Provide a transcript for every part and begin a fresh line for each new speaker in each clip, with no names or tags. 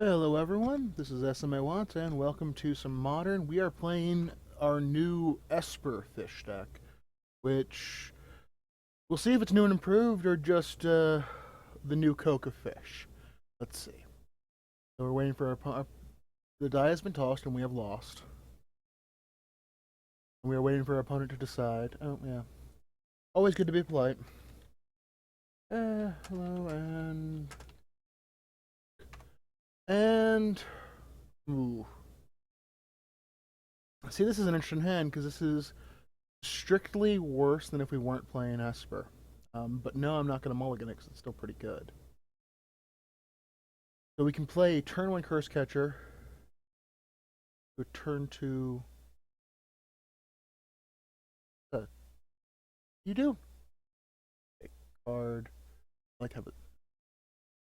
Hello everyone, this is SMA Watts and welcome to some Modern. We are playing our new EsperFish deck, which we'll see if it's new and improved or just the new Coca fish. Let's see. So we're waiting for the die has been tossed and we have lost. And we are waiting for our opponent to decide. Oh yeah. Always good to be polite. Hello and ooh. See, this is an interesting hand because this is strictly worse than if we weren't playing Esper. But no, I'm not going to mulligan it because it's still pretty good. So we can play turn one Curse Catcher, turn two. Uh, you do. Take card. I like to have it.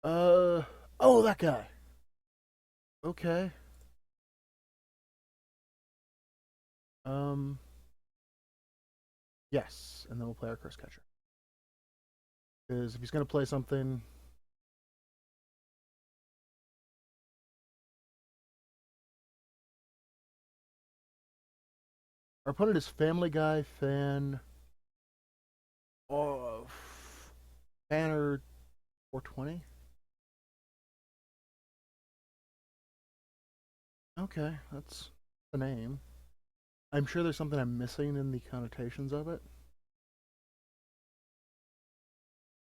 Oh, that guy. Okay. Um. Yes, and then we'll play our Curse Catcher. Because if he's going to play something, our opponent is Family Guy fan. Oh, Banner 420. Okay, that's the name. I'm sure there's something I'm missing in the connotations of it.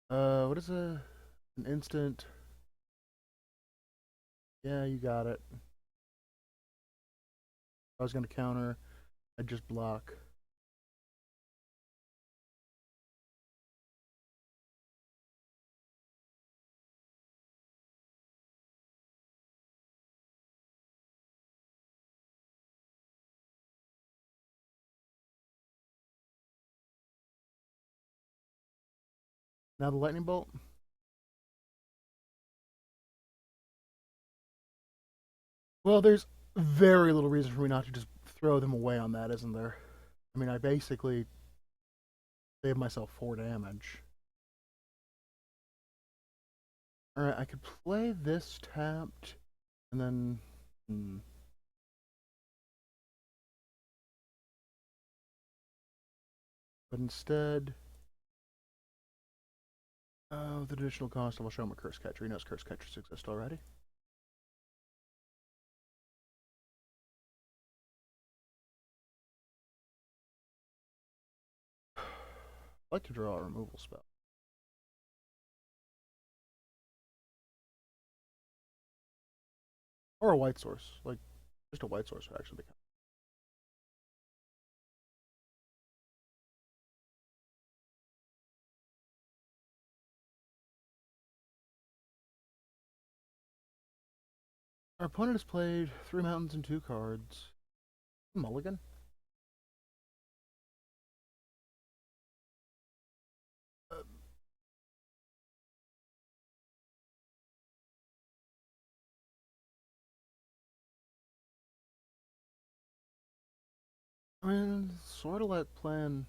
What is an instant? Yeah, you got it. If I was gonna counter, I'd just block. Now the lightning bolt. Well, there's very little reason for me not to just throw them away on that, isn't there? I mean, I basically saved myself 4 damage. All right, I could play this tapped, and then. But instead, oh, the additional cost, I'll show him a Curse Catcher. He knows Curse Catchers exist already. I'd like to draw a removal spell. Or a white source. Like, just a white source would actually be. Our opponent has played 3 mountains and 2 cards. Mulligan? Uh, I mean, sort of like playing.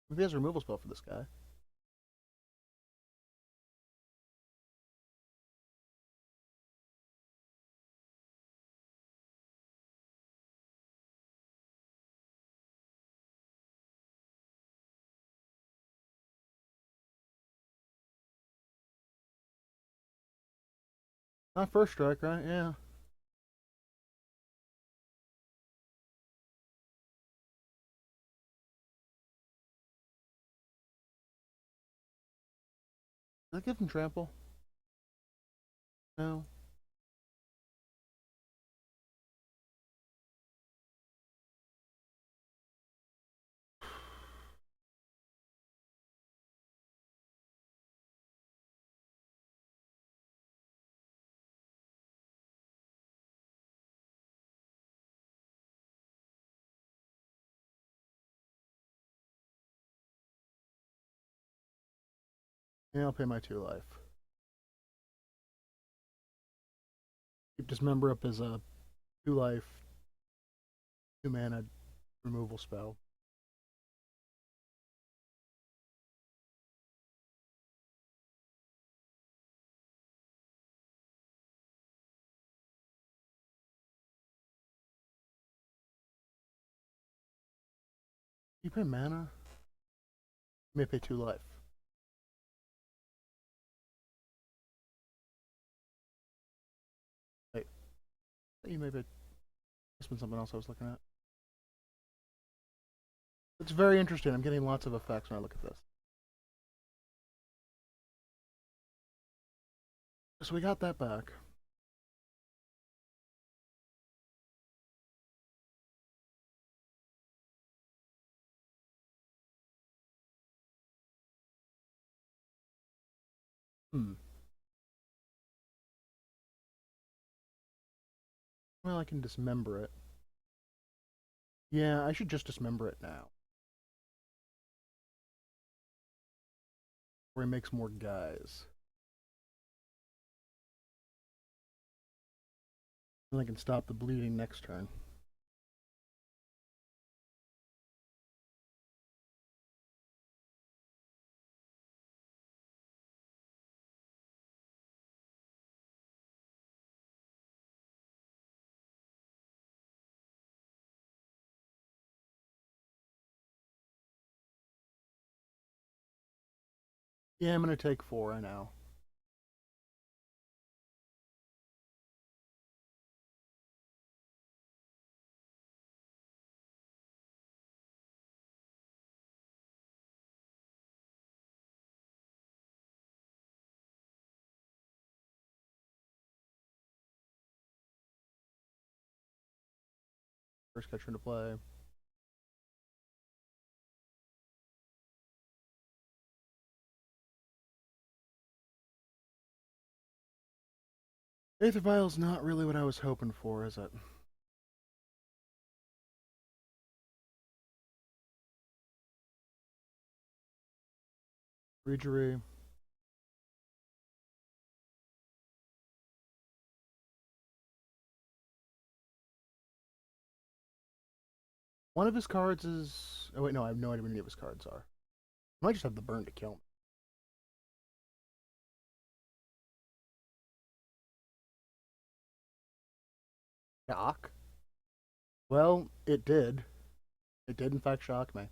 Maybe he has a removal spell for this guy. Not first strike, right? Yeah. Did I give him trample? No. Yeah, I'll pay my 2 life. Keep Dismember up as a 2 life, 2 mana removal spell. You pay mana? You may pay 2 life. Wait, you may pay. This been something else I was looking at. It's very interesting. I'm getting lots of effects when I look at this. So we got that back. Hmm. Well, I can dismember it. Yeah, I should just dismember it now. Where he makes more guys. Then I can stop the bleeding next turn. Yeah, I'm gonna take 4 now. First catcher into play. Aether Vial's not really what I was hoping for, is it? Regery. One of his cards is... Oh wait, no, I have no idea what any of his cards are. I might just have the burn to kill me. Shock? Well, it did. It did in fact shock me.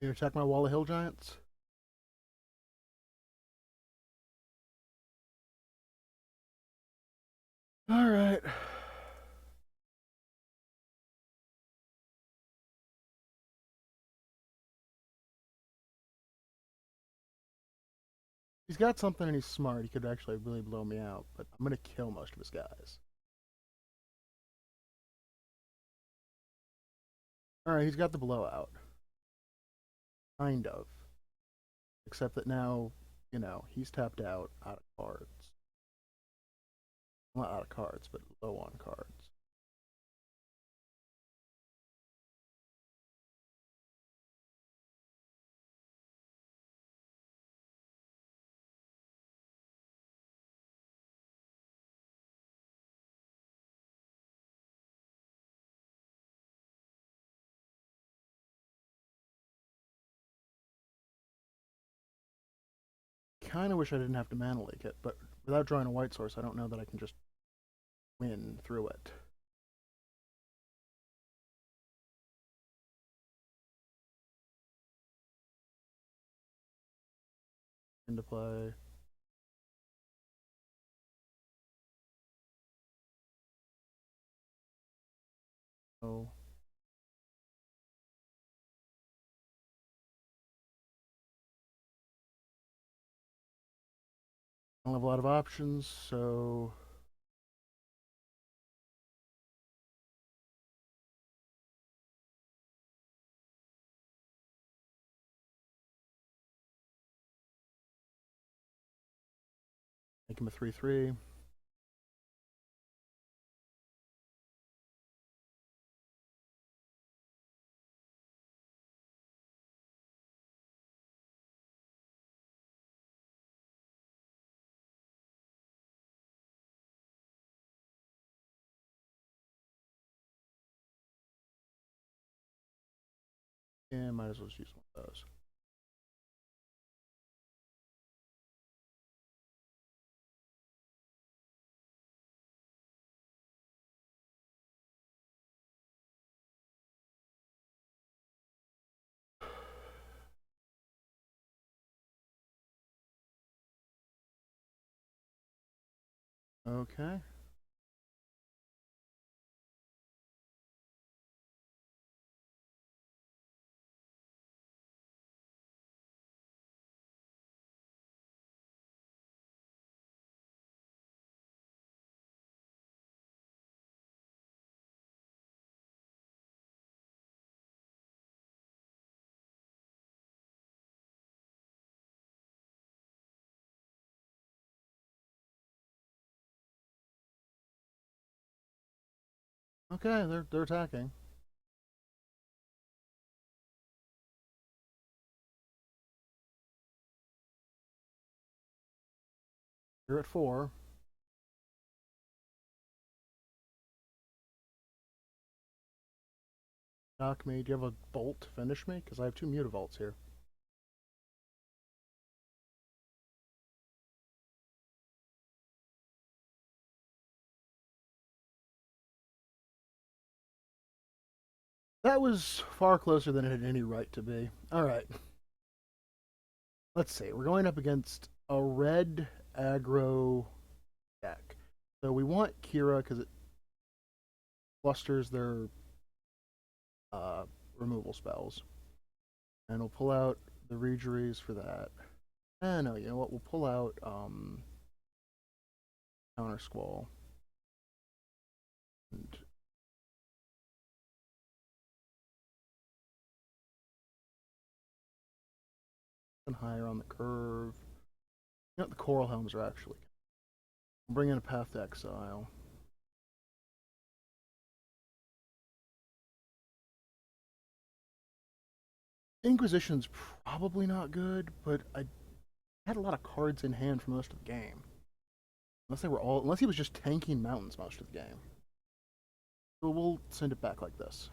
You attack my wall of hill giants? Alright. He's got something and he's smart. He could actually really blow me out, but I'm gonna kill most of his guys. Alright, he's got the blowout. Kind of. Except that now, you know, he's tapped out of cards. Not out of cards, but low on cards. Kind of wish I didn't have to mana leak it, but without drawing a white source, I don't know that I can just win through it. Into play. Oh. I don't have a lot of options, so Make him a 3/3. And might as well just use one of those. Okay. Okay, they're attacking. You're at 4. Knock me. Do you have a bolt to finish me? Because I have 2 mutavolts here. That was far closer than it had any right to be. Alright. Let's see. We're going up against a red aggro deck. So we want Kira because it clusters their removal spells. And we'll pull out the Regeries for that. No, you know what? We'll pull out Counter Squall. And higher on the curve. You know, the Coral Helms are actually. We'll bring in a Path to Exile. Inquisition's probably not good, but I had a lot of cards in hand for most of the game. Unless he was just tanking mountains most of the game. So we'll send it back like this.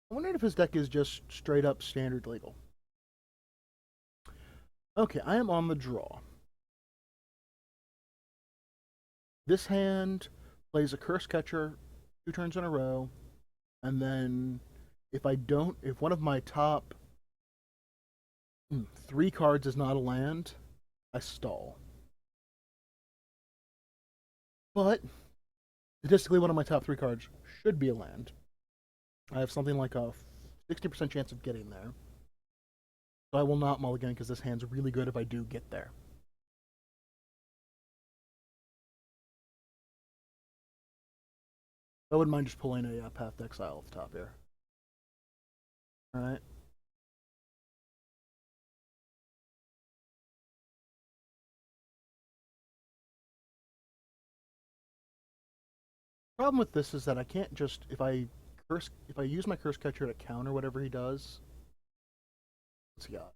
I wondered if his deck is just straight up standard legal. Okay, I am on the draw. This hand plays a Curse Catcher 2 turns in a row, and then if one of my top 3 cards is not a land, I stall. But statistically, one of my top 3 cards should be a land. I have something like a 60% chance of getting there. So I will not mulligan because this hand's really good if I do get there. I wouldn't mind just pulling a Path to Exile off the top here. Alright. Problem with this is that I can't just if I use my Curse Catcher to counter whatever he does. What's he got?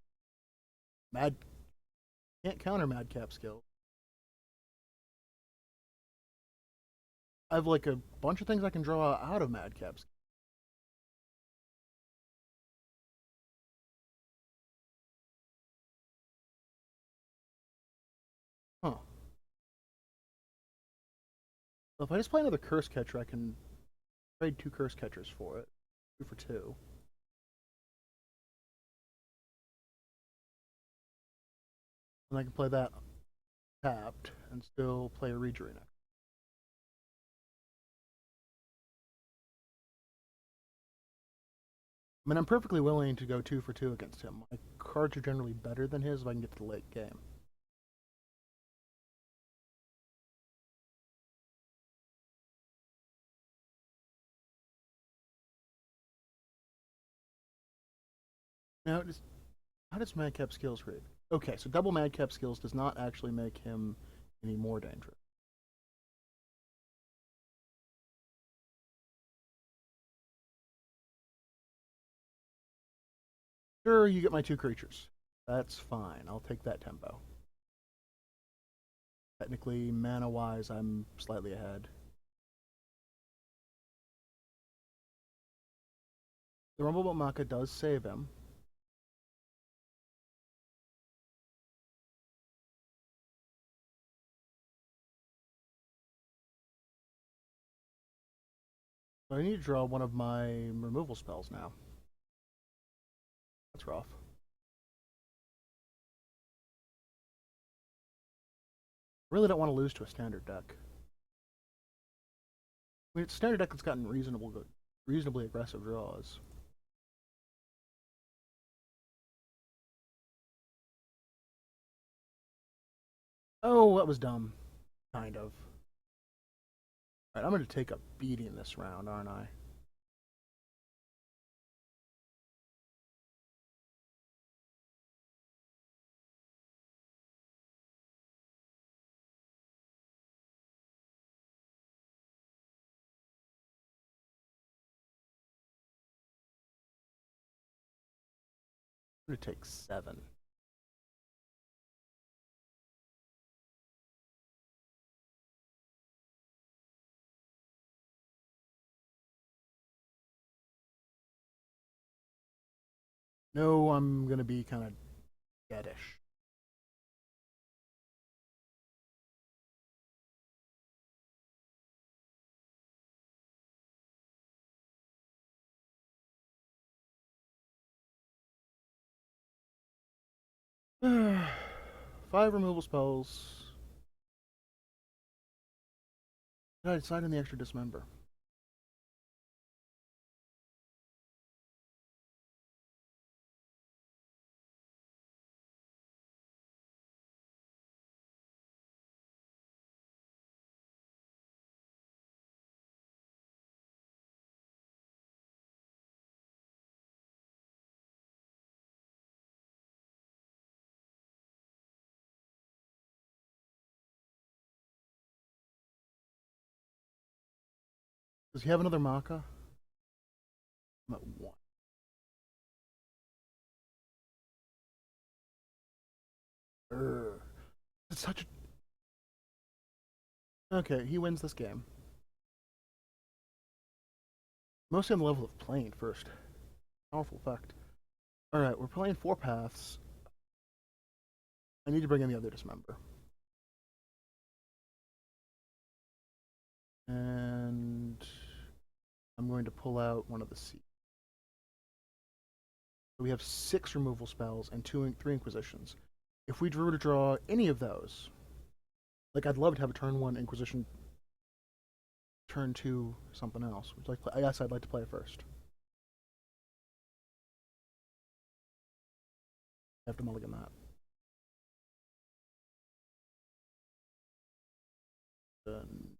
Mad can't counter Madcap skill. I have like a bunch of things I can draw out of Madcap's. Huh. So if I just play another Curse Catcher, I can trade 2 Curse Catchers for it. 2 for 2. And I can play that tapped and still play a Rejury next. I mean, I'm perfectly willing to go 2 for 2 against him. My cards are generally better than his if I can get to the late game. Now, how does Madcap Skills read? Okay, so double Madcap Skills does not actually make him any more dangerous. Sure, you get my 2 creatures. That's fine. I'll take that tempo. Technically, mana-wise, I'm slightly ahead. The Rumblebutt Maka does save him. But I need to draw one of my removal spells now. That's rough. Really don't want to lose to a standard deck. I mean, it's a standard deck that's gotten reasonably aggressive draws. Oh, that was dumb. Kind of. Alright, I'm going to take a beating this round, aren't I? I'm going to take 7. No, I'm going to be kind of deadish. Five removal spells. Did I decide on the extra dismember? Does he have another Maka? I'm at 1. It's such a... Okay, he wins this game. Mostly on the level of playing first. Powerful effect. Alright, we're playing 4 paths. I need to bring in the other dismember. And I'm going to pull out one of the seeds. So we have 6 removal spells and 3 Inquisitions. If we were to draw any of those, like I'd love to have a turn 1 Inquisition, turn 2 something else. I guess I'd like to play it first. I have to mulligan that. Then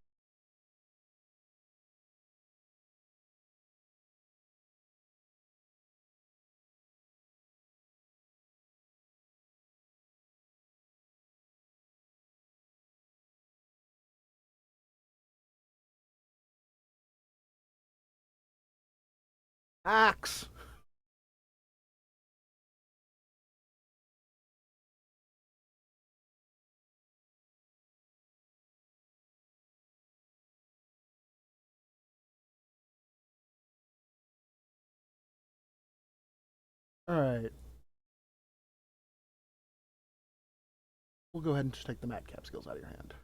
Axe! Alright. We'll go ahead and just take the Madcap Skills out of your hand.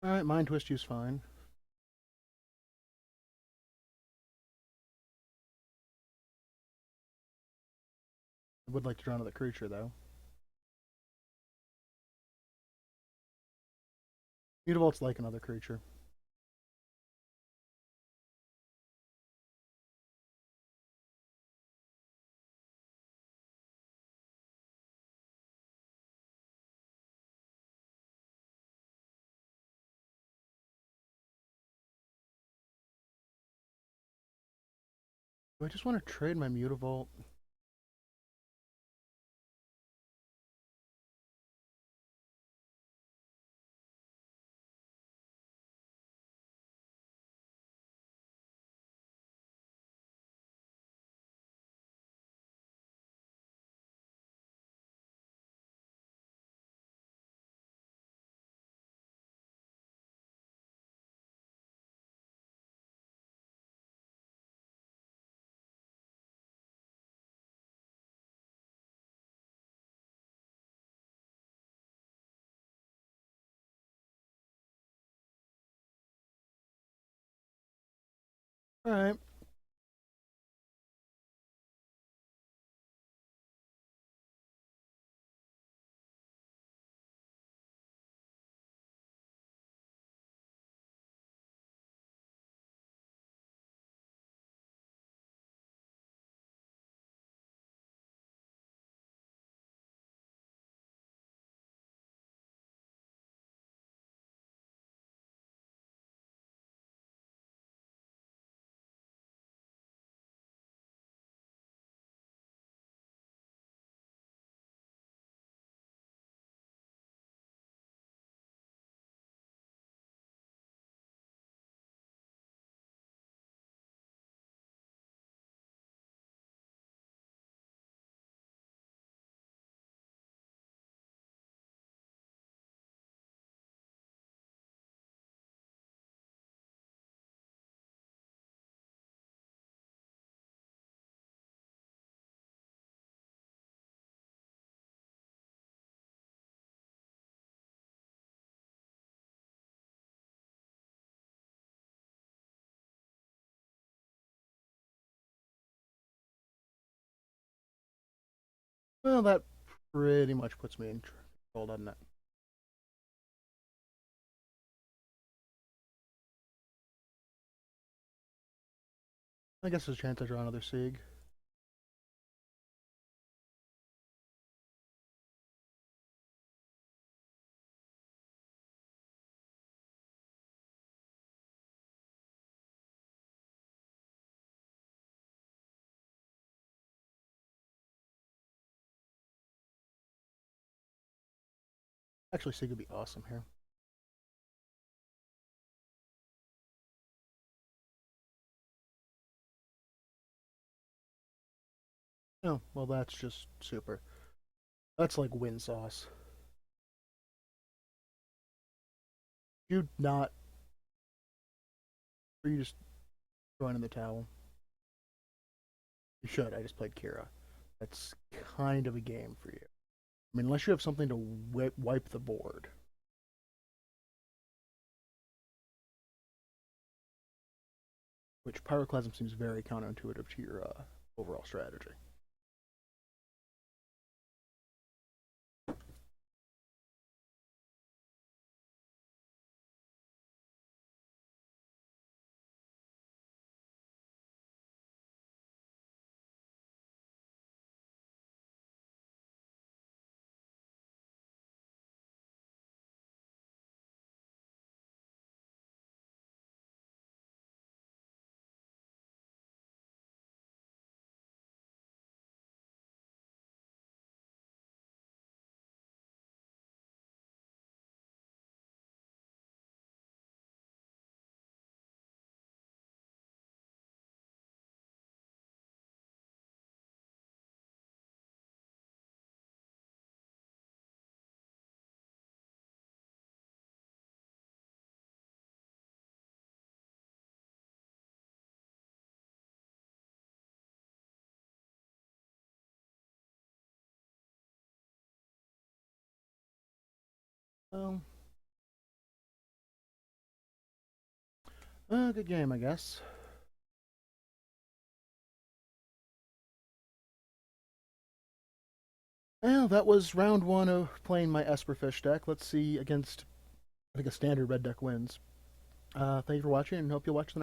Alright, Mind Twist you's fine. I would like to draw another creature, though. Mutavolt's like another creature. Do I just want to trade my Mutavault? Alright. Well, that pretty much puts me in control, doesn't it? I guess there's a chance I draw another Sieg. Actually, Sieg would be awesome here. Oh, well, that's just super. That's like win sauce. You not. Or you just throwing in the towel. You should. I just played Kira. That's kind of a game for you. I mean, unless you have something to wipe the board. Which Pyroclasm seems very counterintuitive to your overall strategy. Um, Good game, I guess. Well, that was round one of playing my EsperFish deck. Let's see against, I think, a standard red deck wins. Thank you for watching, and hope you'll watch the next.